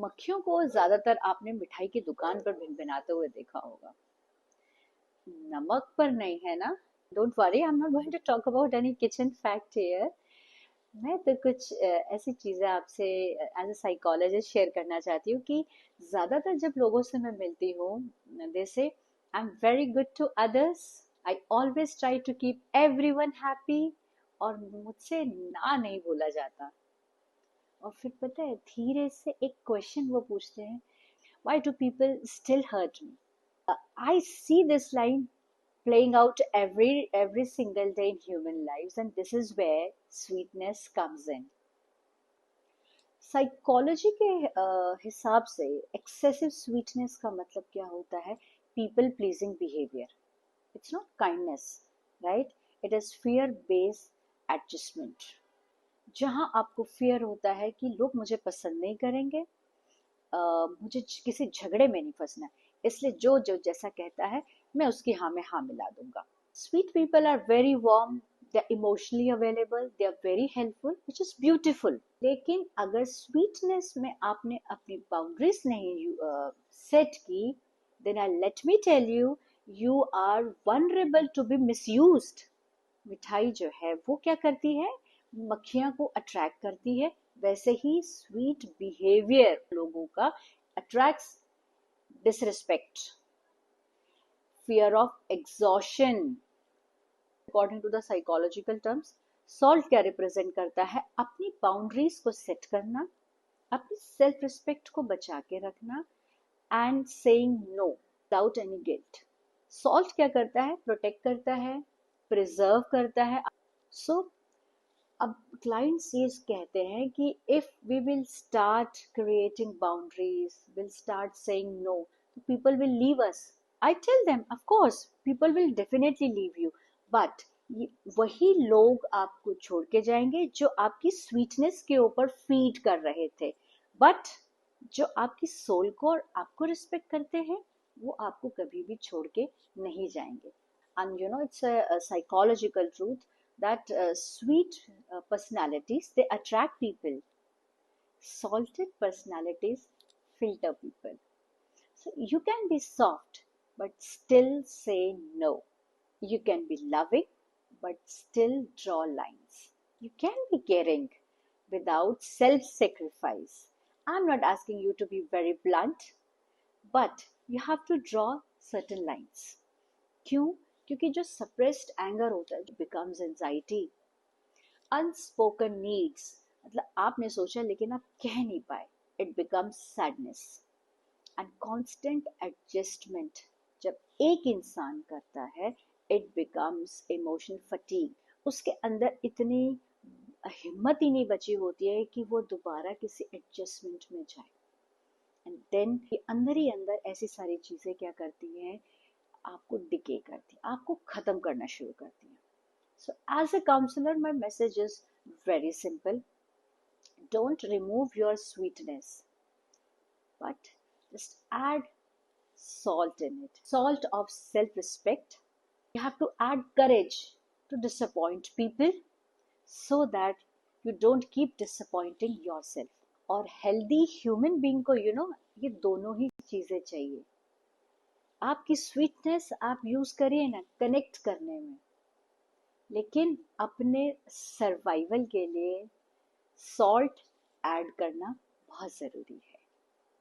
मक्खियों को ज्यादातर आपने मिठाई की दुकान पर भिनभिनाते हुए देखा होगा। नमक पर नहीं, है ना? Don't worry, I am not going to talk about any kitchen fact here. मैं तो कुछ ऐसी चीजें आपसे एज अ साइकोलॉजिस्ट शेयर करना चाहती हूँ कि ज्यादातर जब लोगों से मैं मिलती हूँ, they say I am very good to others, I always try to keep everyone happy, और मुझसे ना नहीं बोला जाता। और फिर पता है, धीरे से एक क्वेश्चन वो पूछते हैं, why do people still hurt me? I see this line playing out every single day in human lives, and this is where sweetness comes in. Psychology के हिसाब से एक्सेसिव स्वीटनेस का मतलब क्या होता है? People pleasing behaviour. It's not kindness, right? It is fear based adjustment. जहां आपको फियर होता है कि लोग मुझे पसंद नहीं करेंगे, मुझे किसी झगड़े में नहीं फंसना, इसलिए जो जो जैसा कहता है मैं उसकी हाँ में हाँ मिला दूंगा। Sweet people are very warm, they are emotionally available, they are very helpful, which is beautiful. लेकिन अगर स्वीटनेस में आपने अपनी बाउंड्रीज नहीं सेट की, then I let me tell you, you are vulnerable to be misused. मिठाई जो है वो क्या करती है? मक्खियां को अट्रैक्ट करती है। वैसे ही स्वीट बिहेवियर लोगों का attracts disrespect, fear of exhaustion. According to the psychological terms, salt क्या रिप्रेजेंट करता है? अपनी बाउंड्रीज को सेट करना, अपनी सेल्फ रिस्पेक्ट को बचा के रखना, and saying no without any guilt. Salt क्या करता है? प्रोटेक्ट करता है, प्रिजर्व करता है। सो अब क्लाइंट्स ये कहते हैं कि if we will start creating boundaries, will start saying no, people will leave us. I tell them, of course people will definitely leave you, but वही लोग आपको छोड़ के जाएंगे जो आपकी स्वीटनेस के ऊपर फीड कर रहे थे। बट जो आपकी सोल को और आपको रिस्पेक्ट करते हैं, वो आपको कभी भी छोड़ के नहीं जाएंगे। And you know, it's a psychological truth that sweet personalities, they attract people. Salted personalities filter people. So you can be soft but still say no. You can be loving but still draw lines. You can be caring without self sacrifice. I'm not asking you to be very blunt, but you have to draw certain lines. क्यों? क्योंकि जो suppressed anger होता है, becomes anxiety, unspoken needs, मतलब आपने सोचा लेकिन आप कह नहीं पाए, it becomes sadness, and constant adjustment जब एक इंसान करता है, इट बिकम्स इमोशनल फटीग। उसके अंदर इतनी हिम्मत ही नहीं बची होती है कि वो दोबारा किसी एडजस्टमेंट में जाए। एंड देन अंदर ही अंदर ऐसी सारी चीजें क्या करती हैं? आपको डिके करती है, आपको खत्म करना शुरू करती है। So as a counsellor, my message is very simple, don't remove your sweetness, but just add salt in it, salt of self respect. You have to add courage to disappoint people so that you don't keep disappointing yourself. और healthy human being को ये दोनों ही चीजें चाहिए। आपकी sweetness आप use करिए ना कनेक्ट करने में, लेकिन अपने सर्वाइवल के लिए सॉल्ट ऐड करना बहुत जरूरी है।